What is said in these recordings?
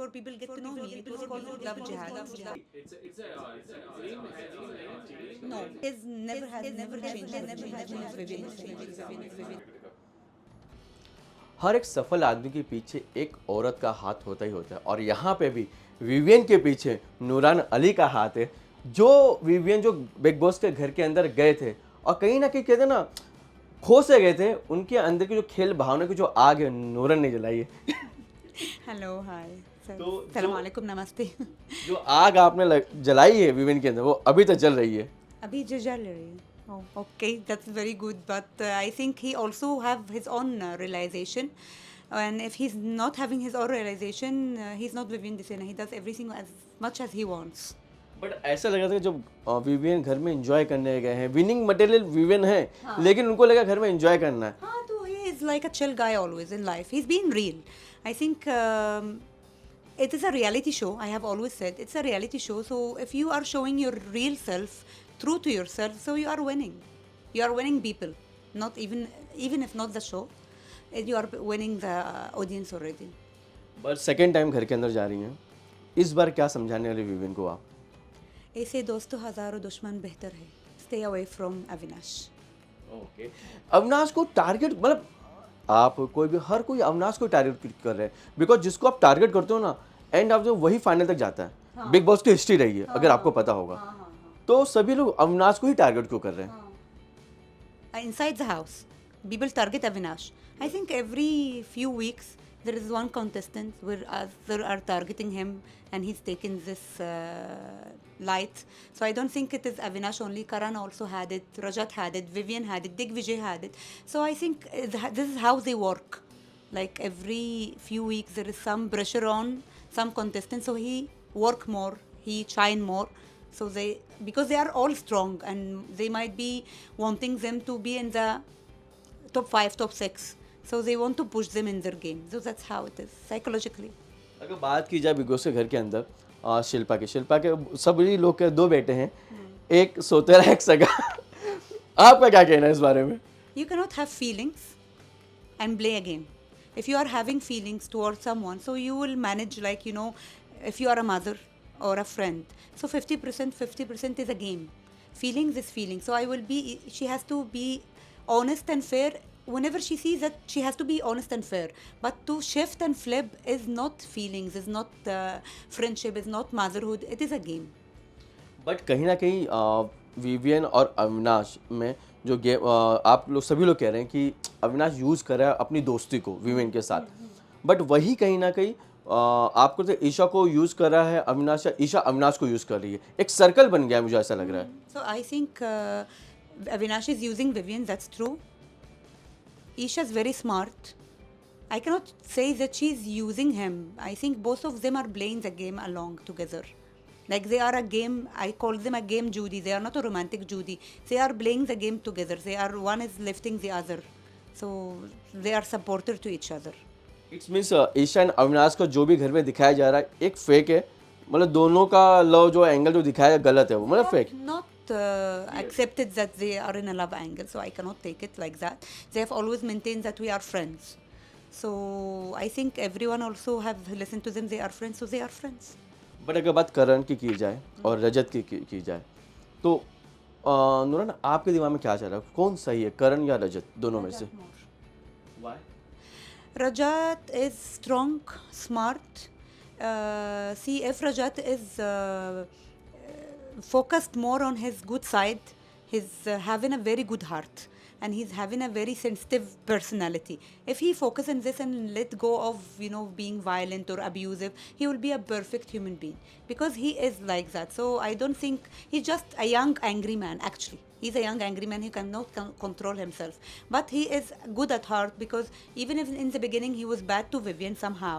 before people get to know me, it was called Love Jihad. No, is never has never changed. His name is Vivian. हर एक सफल आदमी के पीछे एक औरत का हाथ होता ही होता है और यहाँ पे भी विवियन के पीछे नूरान अली का हाथ है। जो विवियन जो बिग बॉस के घर के अंदर गए थे और कहीं ना कहीं कहते हैं ना खो से गए थे, उनके अंदर की जो खेल भावना की जो आग है नूरन ने जलाई है। हेलो हाय तो सलाम वालेकुम नमस्ते। जो आग आपने जलाई है विवियन के अंदर वो अभी तक जल रही है। अभी जो जल रही है। Oh, okay, that's very good. But I think he also have his own realization, and if he's not having his own realization, he's not Vivian Desena. He does everything as much as he wants. But ऐसा लग रहा था कि जब Vivian घर में enjoy करने गए हैं, विनिंग मटेरियल विवियन है, लेकिन उनको लगा घर में एंजॉय करना है। हाँ तो he is like a chill guy always in life. He's been real. I think it is a reality show. I have always said it's a reality show. So if you are showing your real self, true to yourself, so you are winning. You are winning people. Not even if not the show, you are winning the audience already. But second time घर के अंदर जा रही हैं, इस बार क्या समझाने वाले विवियन को आप? ऐसे दोस्तों हजारों दुश्मन बेहतर है. Stay away from Avinash. Okay. Avinash को टारगेट मतलब आप कोई भी हर कोई अविनाश को टारगेट कर रहे हैं, बिकॉज जिसको आप टारगेट करते हो ना एंड आप जो वही फाइनल तक जाता है। हाँ। बिग बॉस की हिस्ट्री रही है, अगर आपको पता होगा। हाँ, हाँ, तो सभी लोग अविनाश को ही टारगेट क्यों कर रहे हैं? inside the house, people target Avinash. I think every few weeks there is one contestant where others are targeting him, and he's taken this light. So I don't think it is Avinash only. Karan also had it, Rajat had it, Vivian had it, Digvijay had it. So I think this is how they work. Like every few weeks there is some pressure on some contestant, so he work more, he shine more. So they, because they are all strong and they might be wanting them to be in the top 5, top 6. So they want to push them in their game. So that's how it is psychologically. अगर बात की जाए big boss के घर के अंदर शिल्पा के सभी लोग के दो बेटे हैं, एक सोतेला एक सगा। आपका क्या कहना है इस बारे में? You cannot have feelings and play a game. If you are having feelings towards someone, so you will manage, like, you know, if you are a mother or a friend. So 50% is a game. Feelings is feelings. So she has to be honest and fair. Whenever she sees that, she has to be honest and fair. But to shift and flip is not feelings, is not friendship, is not motherhood. It is a game. But कहीं ना कहीं Vivian और अविनाश में जो game आप लोग सभी लोग कह रहे हैं कि अविनाश यूज़ कर रहा है अपनी दोस्ती को विवियन के साथ, बट वही कहीं ना कहीं आपको तो ईशा को यूज़ कर रहा है अविनाश, या ईशा अविनाश को यूज़ कर रही है, एक सर्कल बन गया है, मुझे ऐसा लग रहा है। So I think Avinash is using Vivian, that's true. Isha is very smart. I cannot say that she's using him. I think both of them are playing the game along together. Like they are a game, I call them a game Judy. They are not a romantic Judy. They are playing the game together. One is lifting the other. So they are supporter to each other. It's means Isha and Avinash को जो भी घर में दिखाया जा रहा है एक फेक है, मतलब दोनों का लव जो एंगल जो दिखाया गलत है, वो मतलब fake. Not accepted that they are in a love angle, so I cannot take it like that. They have always maintained that we are friends. So I think everyone also have listened to them. They are friends, so they are friends. But अगर बात करण की जाए और रजत की जाए तो नूरन आपके दिमाग में क्या चल रहा है, कौन सही है, करण या रजत, दोनों में से? Why? Rajat is strong, smart. See, if Rajat is focused more on his good side, he's having a very good heart and he's having a very sensitive personality. If he focuses on this and let go of, you know, being violent or abusive, he will be a perfect human being because he is like that. So I don't think he's just a young angry man. Actually, he's a young angry man. He cannot control himself, but he is good at heart because even if in the beginning he was bad to Vivian somehow,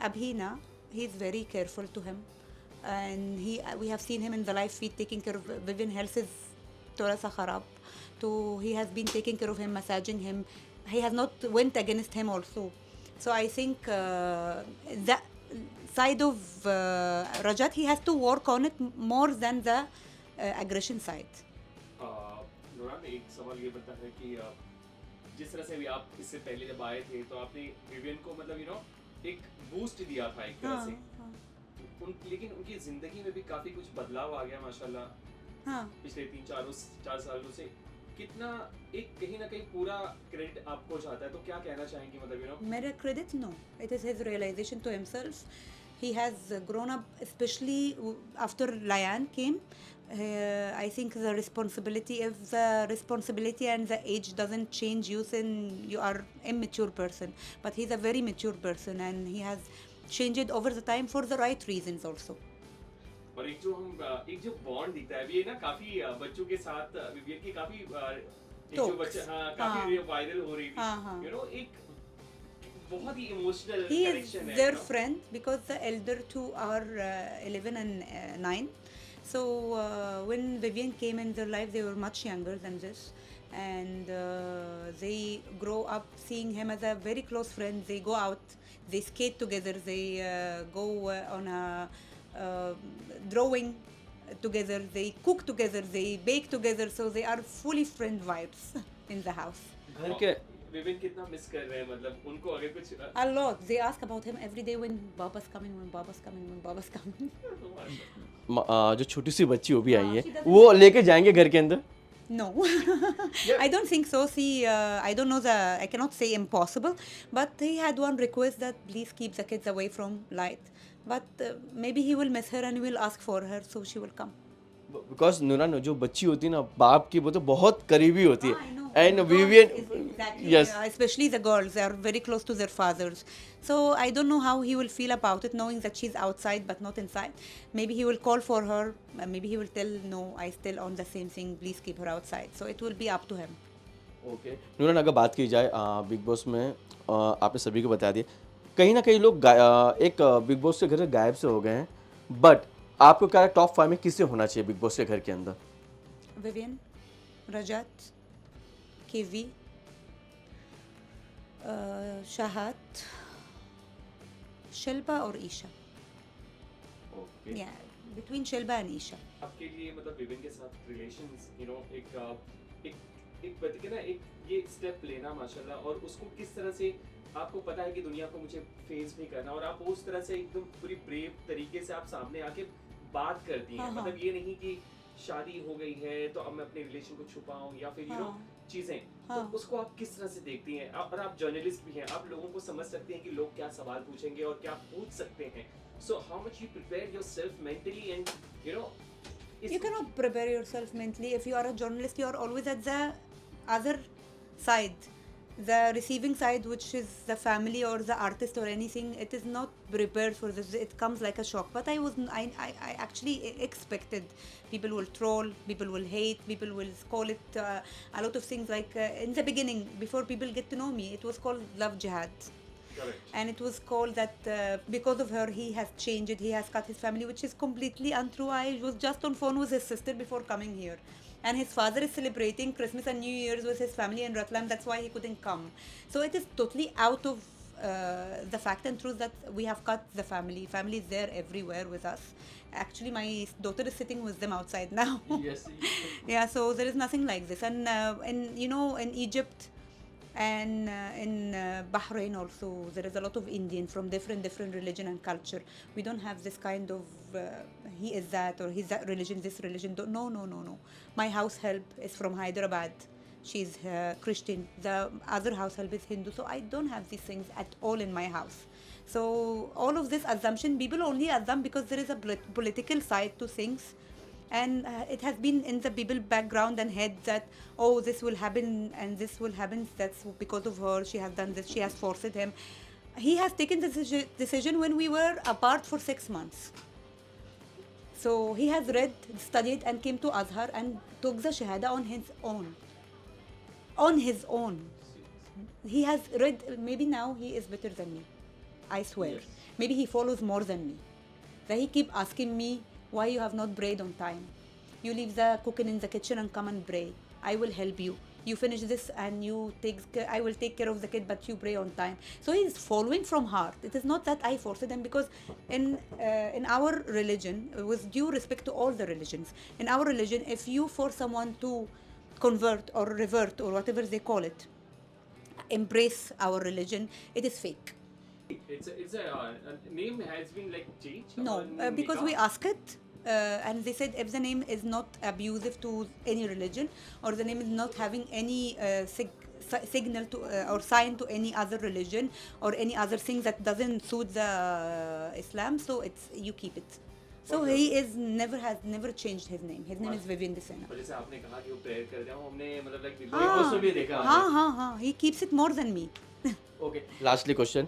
Abhina, he's very careful to him, and we have seen him in the live feed taking care of Vivian. Health is थोड़ा सा खराब, so he has been taking care of him, massaging him. He has not went against him also. So I think that side of Rajat, he has to work on it more than the aggression side. Nooran, एक सवाल ये बनता है कि जिस तरह से भी आप इससे पहले जब आए थे तो आपने विवियन को मतलब एक बूस्ट दिया था एक तरह हाँ, से हाँ, लेकिन उनकी जिंदगी में भी काफी कुछ बदलाव आ गया माशाल्लाह हाँ. पिछले 4 सालों से कितना एक कहीं ना कहीं पूरा क्रेडिट आपको जाता है तो क्या कहना चाहेंगे मतलब Mera credit? No. It is his realization to himself. He has grown up, especially after Layan came. I think the responsibility, if the responsibility and the age doesn't change you, then you are immature person. But he's a very mature person, and he has changed over the time for the right reasons also. और एक जो bond दिखता है अभी ये ना काफी बच्चों के साथ विवियन की काफी एक जो Talks. बच्चे हाँ हाँ. काफी वायरल हो रही हाँ, हाँ. थी एक बहुत ही इमोशनल He is कनेक्शन है their friend because the elder two are 11 and 9. So when Vivian came in their life, they were much younger than this. And they grow up seeing him as a very close friend. They go out, they skate together, they go on a drawing together, they cook together, they bake together. So they are fully friend vibes in the house. घर के Vivian कितना miss कर रहे हैं मतलब उनको अगर कुछ A lot. They ask about him every day when Baba's coming, when Baba's coming, when Baba's coming. जो छोटी सी बच्ची वो भी आई हाँ, है she doesn't वो लेके जाएंगे घर के अंदर No, I don't think so. See, I don't know I cannot say impossible, but he had one request that please keep the kids away from light. But maybe he will miss her and he will ask for her, so she will come. Because Nooran जो बच्ची होती है ना बाप की वो तो बहुत करीबी होती I know. है and Girls Vivian is exactly, yes especially the girls, they are very close to their fathers. So I don't know how he will feel about it, knowing that she's outside but not inside. Maybe he will call for her. Maybe he will tell, no, I still on the same thing. Please keep her outside. So it will be up to him. Okay Nooran अगर बात की जाए big boss में आपने सभी को बता दिया कहीं ना कहीं लोग एक बिग बॉस के घर से गायब से हो गए हैं बट आपको क्या टॉप 5 में किससे होना चाहिए बिग बॉस के घर के अंदर Vivian, Rajat, KV, Shahat, Shilpa or Isha. Okay Yeah, between Shilpa and Isha. आपके लिए मतलब विवियन के साथ रिलेशंस एक एक बता के ना एक ये स्टेप लेना माशाल्लाह और उसको किस तरह से आपको पता है कि दुनिया को मुझे फेस भी करना और आप उस तरह से एकदम पूरी ब्रेव तरीके से आप सामने आके बात करती हैं हाँ, हाँ. मतलब ये नहीं कि शादी हो गई है तो अब मैं अपने रिलेशन को छुपाऊं या फिर हाँ. चीजें हाँ. तो उसको आप किस तरह से देखती हैं और आप जर्नलिस्ट भी हैं आप लोगों को समझ सकते हैं कि लोग क्या सवाल पूछेंगे और क्या पूछ सकते हैं so how much you prepare yourself mentally and You cannot prepare yourself mentally. If you are a journalist, you are always at the other side, the receiving side, which is the family or the artist or anything. It is not prepared for this. It comes like a shock. But I actually expected people will troll, people will hate, people will call it a lot of things. Like in the beginning, before people get to know me, it was called love jihad. Correct. And it was called that because of her he has changed, he has cut his family, which is completely untrue. I was just on phone with his sister before coming here, and his father is celebrating Christmas and New Year's with his family in Ratlam. That's why he couldn't come. So it is totally out of the fact and truth that we have cut the family. Family is there everywhere with us. Actually, my daughter is sitting with them outside now. Yes Yeah, so there is nothing like this. And in Egypt and in Bahrain also, there is a lot of Indian from different religion and culture. We don't have this kind of he is that or he's that religion, this religion. No. My house help is from Hyderabad. She's Christian. The other house help is Hindu. So I don't have these things at all in my house. So all of this assumption, people only assume because there is a political side to things. And it has been in the people background and head that this will happen and this will happen, that's because of her, she has done this, she has forced him. He has taken this decision when we were apart for 6 months. So he has read, studied and came to Azhar and took the Shahada on his own. He has read, maybe now he is better than me, I swear. Yes. Maybe he follows more than me. That he keep asking me why you have not prayed on time. You leave the cooking in the kitchen and come and pray. I will help you. You finish this and I will take care of the kid, but you pray on time. So he is following from heart. It is not that I forced him, because in our religion, with due respect to all the religions, in our religion, if you force someone to convert or revert or whatever they call it, embrace our religion, it is fake. It's a name has been like changed. No, or because we nikah? ask it, and they said if the name is not abusive to any religion, or the name is not having any signal to or sign to any other religion or any other thing that doesn't suit the Islam, so it's you keep it. So Okay. he is has never changed his name. His name is Vivian Desena. और जैसे आपने कहा कि वो prayer करते हैं, वो हमने मतलब लाइक बिग बॉस पोस्ट में भी देखा हाँ हाँ हाँ, he keeps it more than me. Okay lastly question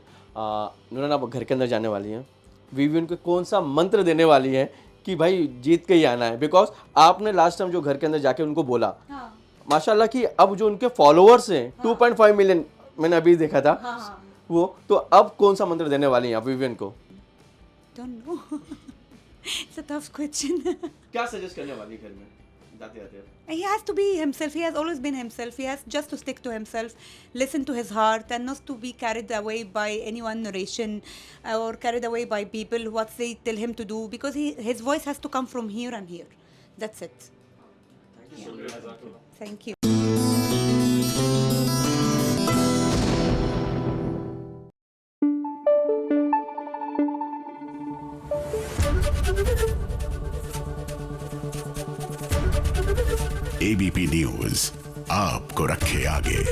Nooran आप घर के अंदर जाने वाली हैं विवियन को कौन सा मंत्र देने वाली हैं कि भाई जीत के ही आना है बिकॉज आपने लास्ट टाइम जो घर के अंदर जाके उनको बोला हाँ माशाल्लाह कि अब जो उनके फॉलोअर्स हैं 2.5 मिलियन मैंने अभी देखा था हाँ हाँ. वो तो अब कौन सा मंत्र देने वाली हैं आप विवियन को Don't know. It's a tough question. क्या सजेस्ट करने वाली घर में जाते जाते He has to be himself. He has always been himself. He has just to stick to himself, listen to his heart, and not to be carried away by any one narration or carried away by people what they tell him to do. Because his voice has to come from here and here. That's it. शुक्रिया जज़ाकल्लाह। Thank you. ABP news आपको रखे आगे।